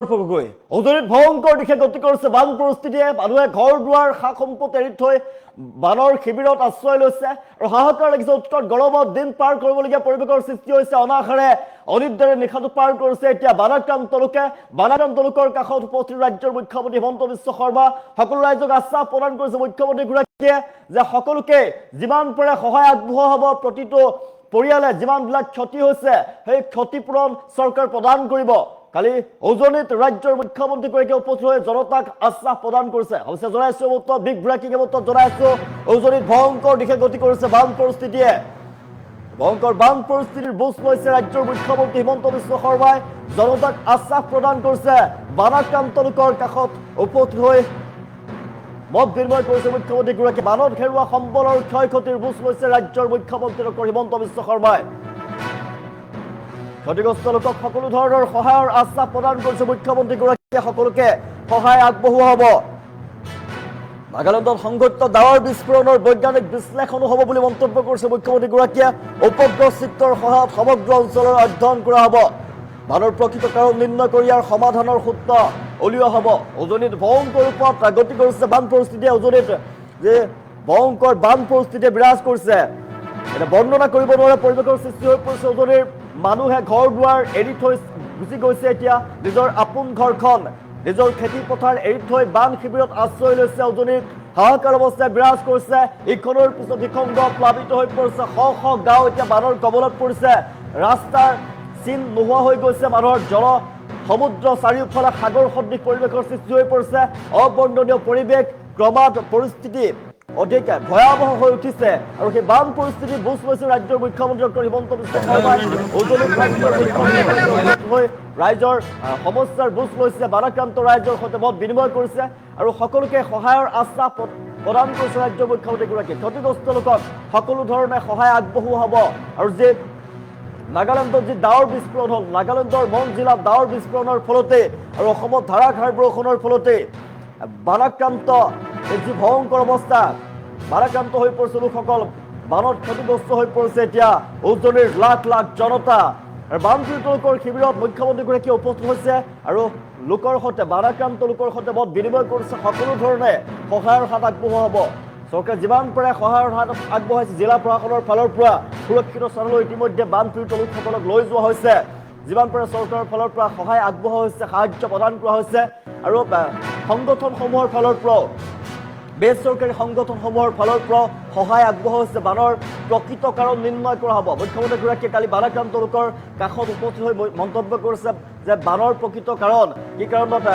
উজনিত ভয়ংকৰ দিশে গতি কৰিছে বান পৰিস্থিতিয়ে। মানুহে ঘৰ দুৱাৰ সা সম্পদ এৰি থৈ বানৰ শিবিৰত আশ্ৰয় লৈছে আৰু হাহাকাৰ লাগিছে। উৎকট গৰমত দিন পাৰ কৰিবলগীয়া পৰিৱেশৰ সৃষ্টি হৈছে। অনাহাৰে অনিদ্ৰাৰে নিশাটো পাৰ কৰিছে এতিয়া বানাক্ৰান্ত লোকে। বানাক্ৰান্ত লোকৰ কাষত উপস্থিত ৰাজ্যৰ মুখ্যমন্ত্ৰী হিমন্ত বিশ্ব শৰ্মা। সকলো ৰাইজক আশ্বাস প্ৰদান কৰিছে মুখ্যমন্ত্ৰীগৰাকীয়ে যে সকলোকে যিমান পাৰে সহায় আগবঢ়োৱা হ'ব। প্ৰতিটো পৰিয়ালে যিমানবিলাক ক্ষতি হৈছে সেই ক্ষতিপূৰণ চৰকাৰ প্ৰদান কৰিব। কালি উজনিত ৰাজ্যৰ মুখ্যমন্ত্ৰীগৰাকীয়ে উপস্থিত হৈ জনতাক আশ্বাস প্ৰদান কৰিছে। অৱশ্যে জনাইছো বিগ ব্ৰেকিং জনাইছো উজনিত ভয়ংকৰ দিশে গতি কৰিছে বান পৰিস্থিতিয়ে। ভয়ংকৰ বান পৰিস্থিতিৰ বুজ লৈছে ৰাজ্যৰ মুখ্যমন্ত্ৰী হিমন্ত বিশ্ব শৰ্মাই। জনতাক আশ্বাস প্ৰদান কৰিছে। বানাক্ৰান্ত লোকৰ কাষত উপস্থিত হৈ মত বিনিময় কৰিছে মুখ্যমন্ত্ৰীগৰাকীয়ে। বানত হেৰুওৱা সম্পদৰ ক্ষয় ক্ষতিৰ বুজ লৈছে ৰাজ্যৰ মুখ্যমন্ত্ৰী ডক্টৰ হিমন্ত বিশ্ব শৰ্মাই। ক্ষতিগ্ৰস্ত লোকক সকলো ধৰণৰ সহায়ৰ আশ্বাস প্ৰদান কৰিছে মুখ্যমন্ত্ৰীগৰাকীয়ে। সকলোকে সহায় আগবঢ়োৱা হ'ব। নাগালেণ্ডত সংঘটিত ডাৱৰ বিস্ফোৰণৰ বৈজ্ঞানিক বিশ্লেষণো হ'ব বুলি মন্তব্য কৰিছে মুখ্যমন্ত্ৰীগৰাকীয়ে। উপগ্ৰহ চিত্ৰৰ সহায়ত সমগ্ৰ অঞ্চলৰ অধ্যয়ন কৰা হ'ব। বানৰ প্ৰকৃত কাৰণ নিৰ্ণয় কৰি ইয়াৰ সমাধানৰ সূত্ৰ উলিওৱা হ'ব। উজনিত ভয়ংকৰ ৰূপত গতি কৰিছে বান পৰিস্থিতিয়ে। উজনিত যে ভয়ংকৰ বান পৰিস্থিতিয়ে বিৰাজ কৰিছে, এটা বৰ্ণনা কৰিব নোৱাৰা পৰিৱেশৰ সৃষ্টি হৈ পৰিছে। উজনিৰ মানুহে ঘৰ দুৱাৰ এৰি থৈ গুচি গৈছে। এতিয়া নিজৰ আপোন ঘৰখন নিজৰ খেতি পথাৰ এৰি থৈ বান শিবিৰত আশ্ৰয় লৈছে। উজনিত হাহাকাৰ অৱস্থাই বিৰাজ কৰিছে। ইখনৰ পিছত সিখন গাঁও প্লাবিত হৈ পৰিছে। শ শ গাঁও এতিয়া বানৰ কবলত পৰিছে। ৰাস্তাৰ চিন নোহোৱা হৈ গৈছে। মানুহৰ সমুদ্ৰ চাৰিওফালে সাগৰ সদৃশ পৰিৱেশৰ সৃষ্টি হৈ পৰিছে। অবৰ্ণনীয় পৰিৱেশ, ক্ৰমাৎ পৰিস্থিতি অধিক ভয়াৱহ হৈ উঠিছে আৰু সেই বান পৰিস্থিতি বুজ লৈছে ৰাজ্যৰ মুখ্যমন্ত্ৰী ডক্টৰ হিমন্ত বিশ্ব শৰ্মাই। উজনিত ৰাজ্যৰ মুখ্যমন্ত্ৰী হৈ ৰাইজৰ সমস্যাৰ বুজ লৈছে। বানাক্ৰান্ত ৰাইজৰ সৈতে মত বিনিময় কৰিছে আৰু সকলোকে সহায়ৰ আশ্বাস প্ৰদান কৰিছে ৰাজ্যৰ মুখ্যমন্ত্ৰীগৰাকীয়ে। ক্ষতিগ্ৰস্ত লোকক সকলো ধৰণে সহায় আগবঢ়োৱা হ'ব। আৰু যে নাগালেণ্ডত যি ডাৱৰ বিস্ফোৰণ হ'ল, নাগালেণ্ডৰ মন জিলাত ডাৱৰ বিস্ফোৰণৰ ফলতে আৰু অসমত ধাৰাসাৰ বৰষুণৰ ফলতে বানাক্ৰান্ত এই যি ভয়ংকৰ অৱস্থা, বানাক্ৰান্ত হৈ পৰিছে লোকসকল, বানত ক্ষতিগ্ৰস্ত হৈ পৰিছে এতিয়া উজনিৰ লাখ লাখ জনতা। আৰু বানপীড়িত লোকৰ শিবিৰত মুখ্যমন্ত্ৰীগৰাকীয়ে উপস্থিত হৈছে আৰু লোকৰ সৈতে বানাক্ৰান্ত লোকৰ সৈতে মত বিনিময় কৰিছে। সকলো ধৰণে সহায়ৰ হাত আগবঢ়োৱা হ'ব। চৰকাৰে যিমান পাৰে সহায়ৰ হাত আগবঢ়াইছে। জিলা প্ৰশাসনৰ ফালৰ পৰা সুৰক্ষিত স্থানলৈ ইতিমধ্যে বানপীড়িত লোকসকলক লৈ যোৱা হৈছে। যিমান পাৰে চৰকাৰৰ ফালৰ পৰা সহায় আগবঢ়োৱা হৈছে, সাহায্য প্ৰদান কৰা হৈছে। আৰু সংগঠনসমূহৰ ফালৰ পৰাও, বেচৰকাৰী সংগঠনসমূহৰ ফালৰ পৰাও সহায় আগবঢ়োৱা হৈছে। বানৰ প্ৰকৃত কাৰণ নিৰ্ণয় কৰা হ'ব। মুখ্যমন্ত্ৰীগৰাকীয়ে কালি বানাক্ৰান্ত লোকৰ কাষত উপস্থিত হৈ মন্তব্য কৰিছে যে বানৰ প্ৰকৃত কাৰণ কি কাৰণত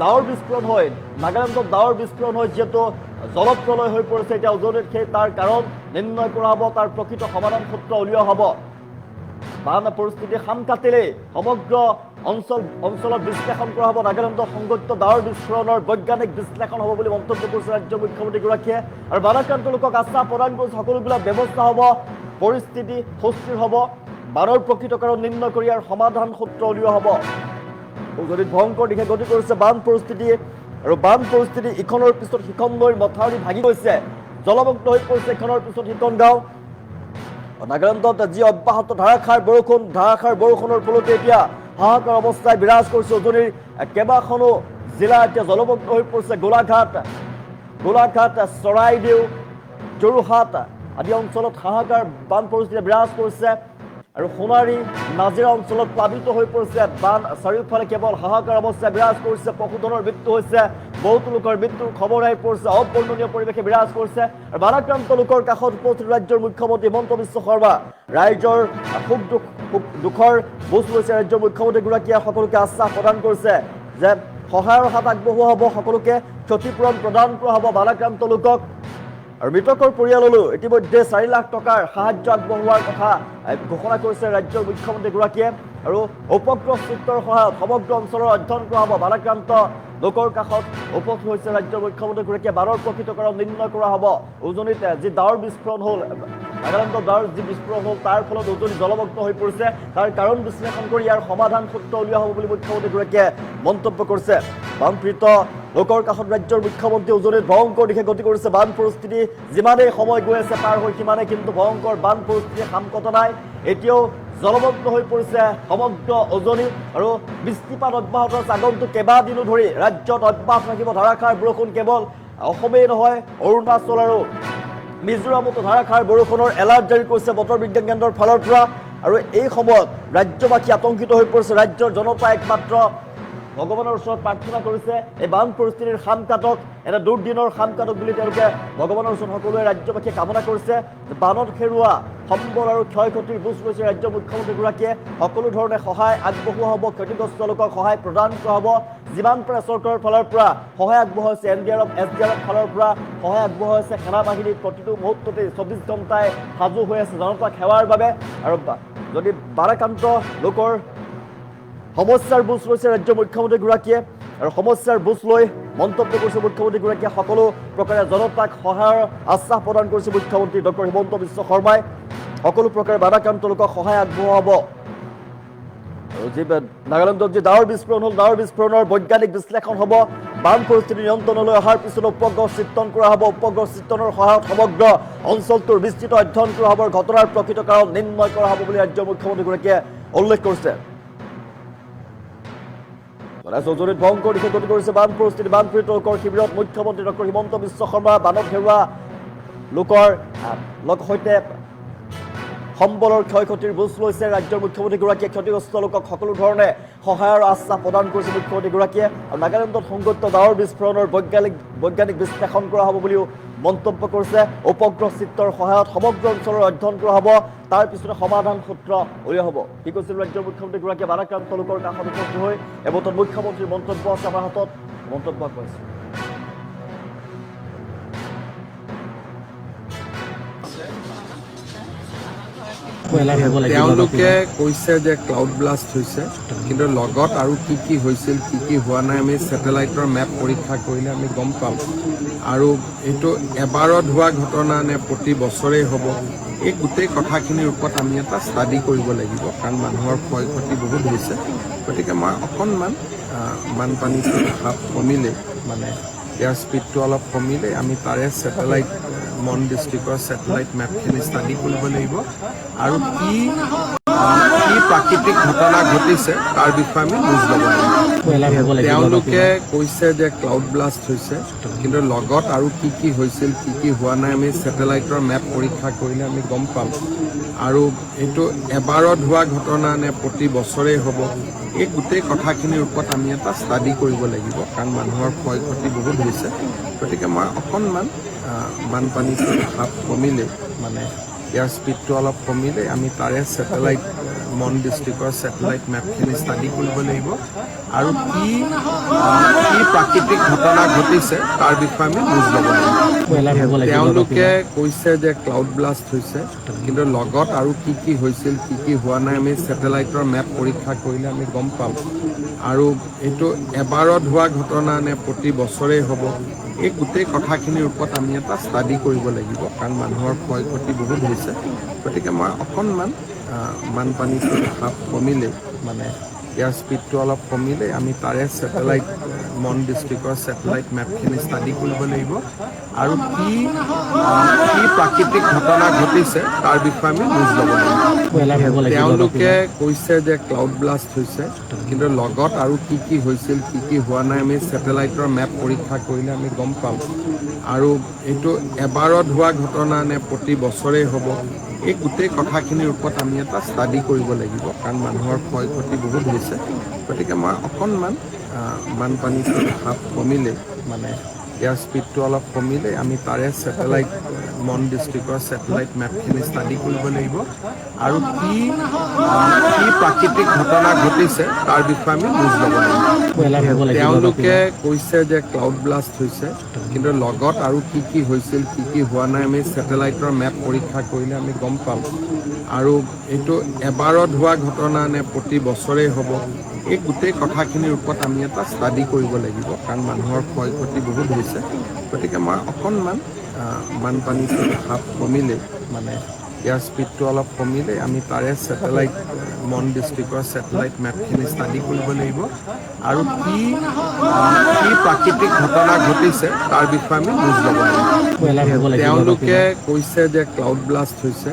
ডাৱৰ বিস্ফোৰণ হয়, নাগালেণ্ডত ডাৱৰ বিস্ফোৰণ হয় যিহেতু জলপ্ৰলয় হৈ পৰিছে এতিয়া উজনিত, সেই তাৰ কাৰণ নিৰ্ণয় কৰা হ'ব। তাৰ প্ৰকৃত সমাধান সূত্ৰ উলিওৱা হ'ব। বান পৰিস্থিতি সাম কাটিলেই সমগ্ৰ অঞ্চলত বিশ্লেষণ কৰা হ'ব। নাগালেণ্ডত সংঘটিত ডাৱৰ বিস্ফোৰণৰ বৈজ্ঞানিক বিশ্লেষণ হ'ব বুলি মন্তব্য কৰিছে ৰাজ্যৰ মুখ্যমন্ত্ৰীগৰাকীয়ে। আৰু বানাক্ৰান্ত লোকক আশ্বাস প্ৰদান কৰিছে সকলোবিলাক ব্যৱস্থা হ'ব, পৰিস্থিতি সুস্থিৰ হ'ব। বানৰ প্ৰকৃত কাৰণ নিৰ্ণয় কৰি ইয়াৰ সমাধান সূত্ৰ উলিওৱা হ'ব। উজনিত ভয়ংকৰ দিশে গতি কৰিছে বান পৰিস্থিতি আৰু বান পৰিস্থিতি ইখনৰ পিছত সিখন নৈৰ মথাউৰি ভাগি গৈছে। জলমগ্ন হৈ পৰিছে ইখনৰ পিছত সিখন গাঁও। নাগালেণ্ডত যি অব্যাহত ধাৰাসাৰ বৰষুণৰ ফলতে এতিয়া হাহাকাৰ অৱস্থাই বিৰাজ কৰিছে। উজনিৰ কেইবাখনো জিলা এতিয়া জলমগ্ন হৈ পৰিছে। গোলাঘাট, চৰাইদেউ, যোৰহাট আদি অঞ্চলত হাহাকাৰ বান পৰিস্থিতি বিৰাজ কৰিছে। আৰু সোণাৰী, নাজিৰা অঞ্চলত প্লাবিত হৈ পৰিছে বান। চাৰিওফালে কেৱল হাহাকাৰ অৱস্থাই বিৰাজ কৰিছে। পশুধনৰ মৃত্যু হৈছে, বহুতো লোকৰ মৃত্যুৰ খবৰ আহি পৰিছে। অবৰ্ণনীয় পৰিৱেশে বিৰাজ কৰিছে। আৰু বানাক্ৰান্ত লোকৰ কাষত উপস্থিত ৰাজ্যৰ মুখ্যমন্ত্ৰী হিমন্ত বিশ্ব শৰ্মা। ৰাইজৰ সুখ দুখৰ বুজ লৈছে ৰাজ্যৰ মুখ্যমন্ত্ৰীগৰাকীয়ে। সকলোকে আশ্বাস প্ৰদান কৰিছে যে সহায়ৰ হাত আগবঢ়োৱা হ'ব, সকলোকে ক্ষতিপূৰণ প্ৰদান কৰা হ'ব বানাক্ৰান্ত লোকক। আৰু মৃতকৰ পৰিয়াললৈ ইতিমধ্যে 4 লাখ টকাৰ সাহায্য আগবঢ়োৱাৰ কথা ঘোষণা কৰিছে ৰাজ্যৰ মুখ্যমন্ত্ৰীগৰাকীয়ে। আৰু উপগ্ৰহ চিত্ৰৰ সহায়ত সমগ্ৰ অঞ্চলৰ অধ্যয়ন কৰা হ'ব। বানাক্ৰান্ত লোকৰ কাষত উপস্থিত হৈছে ৰাজ্যৰ মুখ্যমন্ত্ৰীগৰাকীয়ে। বানৰ প্ৰকৃত কাৰণ নিৰ্ণয় কৰা হ'ব। উজনিত যি ডাৱৰ বিস্ফোৰণ হ'ল, নাগালেণ্ডৰ ডাৱৰ যি বিস্ফোৰণ হ'ল তাৰ ফলত উজনি জলমগ্ন হৈ পৰিছে। তাৰ কাৰণ বিশ্লেষণ কৰি ইয়াৰ সমাধান সূত্ৰ উলিওৱা হ'ব বুলি মুখ্যমন্ত্ৰীগৰাকীয়ে মন্তব্য কৰিছে। বানপীড়িত লোকৰ কাষত ৰাজ্যৰ মুখ্যমন্ত্ৰী। উজনিত ভয়ংকৰ দিশে গতি কৰিছে বান পৰিস্থিতি। যিমানেই সময় গৈ আছে পাৰ হৈ সিমানেই কিন্তু ভয়ংকৰ বান পৰিস্থিতি সাম কটা নাই। এতিয়াও জলমগ্ন হৈ পৰিছে সমগ্ৰ উজনি আৰু বৃষ্টিপাত অব্যাহত আছে আগন্তুক কেইবাদিনো ধৰি ৰাজ্যত অব্যাহত থাকিব ধাৰাসাৰ বৰষুণ কেৱল অসমেই নহয় অৰুণাচল আৰু মিজোৰামতো ধাৰাসাৰ বৰষুণৰ এলাৰ্ট জাৰি কৰিছে বতৰ বিজ্ঞান কেন্দ্ৰৰ ফালৰ পৰা আৰু এই সময়ত ৰাজ্যবাসী আতংকিত হৈ পৰিছে ৰাজ্যৰ জনতা একমাত্ৰ ভগৱানৰ ওচৰত প্ৰাৰ্থনা কৰিছে এই বান পৰিস্থিতিৰ খাম কাটক এটা দুৰ্দিনৰ খাম কাটক বুলি তেওঁলোকে ভগৱানৰ ওচৰত সকলোৱে ৰাজ্যবাসীয়ে কামনা কৰিছে বানত হেৰুওৱা সম্বল আৰু ক্ষয় ক্ষতিৰ বুজ লৈছে ৰাজ্যৰ মুখ্যমন্ত্ৰীগৰাকীয়ে সকলো ধৰণে সহায় আগবঢ়োৱা হ'ব ক্ষতিগ্ৰস্ত লোকক সহায় প্ৰদান কৰা হ'ব যিমান পাৰে চৰকাৰৰ ফালৰ পৰা সহায় আগবঢ়োৱা হৈছে NDRF SDRF ফালৰ পৰা সহায় আগবঢ়োৱা হৈছে সেনা বাহিনী প্ৰতিটো মুহূৰ্ততে 24 ঘণ্টাই সাজু হৈ আছে জনতাক সেৱাৰ বাবে আৰু যদি বাৰাক্ৰান্ত লোকৰ সমস্যাৰ বুজ লৈছে ৰাজ্যৰ মুখ্যমন্ত্ৰীগৰাকীয়ে আৰু সমস্যাৰ বুজ লৈ মন্তব্য কৰিছে মুখ্যমন্ত্ৰীগৰাকীয়ে সকলো প্ৰকাৰে জনতাক সহায়ৰ আশ্বাস প্ৰদান কৰিছে মুখ্যমন্ত্ৰী ডক্টৰ হিমন্ত বিশ্ব শৰ্মাই সকলো প্ৰকাৰে বাধাক্ৰান্ত লোকক সহায় আগবঢ়োৱা হ'ব আৰু যি নাগালেণ্ডত যি ডাৱৰ বিস্ফোৰণ হ'ল ডাৱৰ বিস্ফোৰণৰ বৈজ্ঞানিক বিশ্লেষণ হ'ব বান পৰিস্থিতি নিয়ন্ত্ৰণলৈ অহাৰ পিছত উপগ্ৰহ চিত্ৰণ কৰা হ'ব উপগ্ৰহ চিত্ৰণৰ সহায়ত সমগ্ৰ অঞ্চলটোৰ বিস্তৃত অধ্যয়ন কৰা হ'ব ঘটনাৰ প্ৰকৃত কাৰণ নিৰ্ণয় কৰা হ'ব বুলি ৰাজ্যৰ মুখ্যমন্ত্ৰীগৰাকীয়ে উল্লেখ কৰিছে উজনিত ভয়ংকৰ দিশে গতি কৰিছে বান পৰিস্থিতি বানপীড়িত লোকৰ শিবিৰত মুখ্যমন্ত্ৰী ডক্টৰ হিমন্ত বিশ্ব শৰ্মা বানত হেৰুওৱা লোকৰ সৈতে সম্বলৰ ক্ষয় ক্ষতিৰ বুজ লৈছে ৰাজ্যৰ মুখ্যমন্ত্ৰীগৰাকীয়ে ক্ষতিগ্ৰস্ত লোকক সকলো ধৰণে সহায়ৰ আশ্বাস প্ৰদান কৰিছে মুখ্যমন্ত্ৰীগৰাকীয়ে আৰু নাগালেণ্ডত সংঘটিত ডাৱৰ বিস্ফোৰণৰ বৈজ্ঞানিক বিশ্লেষণ কৰা হ'ব বুলিও মন্তব্য কৰিছে উপগ্ৰহ চিত্ৰৰ সহায়ত সমগ্ৰ অঞ্চলৰ অধ্যয়ন কৰা হ'ব তাৰ পিছতে সমাধান সূত্ৰ উলিওৱা হ'ব কি কৈছিল ৰাজ্যৰ মুখ্যমন্ত্ৰীগৰাকীয়ে বাধাক্ৰান্ত লোকৰ কাষত উপস্থিত হৈ এবতত মুখ্যমন্ত্ৰীৰ মন্তব্য আছে আমাৰ হাতত মন্তব্য কৰিছে তেওঁলোকে কৈছে যে ক্লাউড ব্লাষ্ট হৈছে কিন্তু লগত আৰু কি হৈছিল কি হোৱা নাই আমি ছেটেলাইটৰ মেপ পৰীক্ষা কৰিলে আমি গম পাম আৰু এইটো এবাৰত হোৱা ঘটনা নে প্ৰতি বছৰেই হ'ব এই গোটেই কথাখিনিৰ ওপৰত আমি এটা ষ্টাডি কৰিব লাগিব কাৰণ মানুহৰ ক্ষয় ক্ষতি বহুত হৈছে গতিকে মই অকণমান বানপানীটো কমিলে মানে ইয়াৰ স্পীডটো অলপ কমিলে আমি তাৰে ছেটেলাইট মন ডিষ্ট্ৰিক্টৰ ছেটেলাইট মেপখিনি ষ্টাডি কৰিব লাগিব আৰু কি প্ৰাকৃতিক ঘটনা ঘটিছে তাৰ বিষয়ে আমি বুজ ল'ব লাগিব তেওঁলোকে কৈছে যে ক্লাউড ব্লাষ্ট হৈছে কিন্তু লগত আৰু কি হৈছিল কি হোৱা নাই আমি ছেটেলাইটৰ মেপ পৰীক্ষা কৰিলে আমি গম পাম আৰু এইটো এবাৰত হোৱা ঘটনা নে প্ৰতি বছৰেই হ'ব এই গোটেই কথাখিনিৰ ওপৰত আমি এটা ষ্টাডি কৰিব লাগিব কাৰণ মানুহৰ ক্ষয় ক্ষতি বহুত হৈছে গতিকে মই অকণমান বানপানীটো কমিলে মানে ইয়াৰ স্পীডটো অলপ কমিলে আমি তাৰে ছেটেলাইট মন ডিষ্ট্ৰিক্টৰ ছেটেলাইট মেপখিনি ষ্টাডি কৰিব লাগিব আৰু কি প্ৰাকৃতিক ঘটনা ঘটিছে তাৰ বিষয়ে আমি বুজ ল'ব লাগিব তেওঁলোকে কৈছে যে ক্লাউড ব্লাষ্ট হৈছে কিন্তু লগত আৰু কি হৈছিল কি হোৱা নাই আমি ছেটেলাইটৰ মেপ পৰীক্ষা কৰিলে আমি গম পাম আৰু এইটো এবাৰত হোৱা ঘটনা নে প্ৰতি বছৰেই হ'ব এই গোটেই কথাখিনিৰ ওপৰত আমি এটা ষ্টাডি কৰিব লাগিব কাৰণ মানুহৰ ক্ষয় ক্ষতি বহুত হৈছে গতিকে মই অকণমান বানপানীটো কমিলে মানে ইয়াৰ স্পীডটো অলপ কমিলে আমি তাৰে ছেটেলাইট মন ডিষ্ট্ৰিক্টৰ ছেটেলাইট মেপখিনি ষ্টাডি কৰিব লাগিব আৰু কি প্ৰাকৃতিক ঘটনা ঘটিছে তাৰ বিষয়ে আমি বুজ ল'ব লাগিব তেওঁলোকে কৈছে যে ক্লাউড ব্লাষ্ট হৈছে কিন্তু লগত আৰু কি হৈছিল কি হোৱা নাই আমি ছেটেলাইটৰ মেপ পৰীক্ষা কৰিলে আমি গম পাম আৰু এইটো এবাৰত হোৱা ঘটনা নে প্ৰতি বছৰেই হ'ব এই গোটেই কথাখিনিৰ ওপৰত আমি এটা ষ্টাডি কৰিব লাগিব কাৰণ মানুহৰ ক্ষয় ক্ষতি বহুত হৈছে গতিকে মই অকণমান বানপানীটো কমিলে মানে ইয়াৰ স্পীডটো অলপ কমিলে আমি তাৰে ছেটেলাইট মন ডিষ্ট্ৰিক্টৰ ছেটেলাইট মেপখিনি ষ্টাডি কৰিব লাগিব আৰু কি প্ৰাকৃতিক ঘটনা ঘটিছে তাৰ বিষয়ে আমি বুজ ল'ব লাগিব তেওঁলোকে কৈছে যে ক্লাউড ব্লাষ্ট হৈছে কিন্তু লগত আৰু কি হৈছিল কি হোৱা নাই আমি ছেটেলাইটৰ মেপ পৰীক্ষা কৰিলে আমি গম পাম আৰু এইটো এবাৰত হোৱা ঘটনা নে প্ৰতি বছৰেই হ'ব এই গোটেই কথাখিনিৰ ওপৰত আমি এটা ষ্টাডি কৰিব লাগিব কাৰণ মানুহৰ ক্ষয় ক্ষতি বহুত হৈছে গতিকে মই অকণমান বানপানীটো কমিলে মানে ইয়াৰ স্পীডটো অলপ কমিলে আমি তাৰে ছেটেলাইট মন ডিষ্ট্ৰিক্টৰ ছেটেলাইট মেপখিনি ষ্টাডি কৰিব লাগিব আৰু কি প্ৰাকৃতিক ঘটনা ঘটিছে তাৰ বিষয়ে আমি বুজ ল'ব লাগিব তেওঁলোকে কৈছে যে ক্লাউড ব্লাষ্ট হৈছে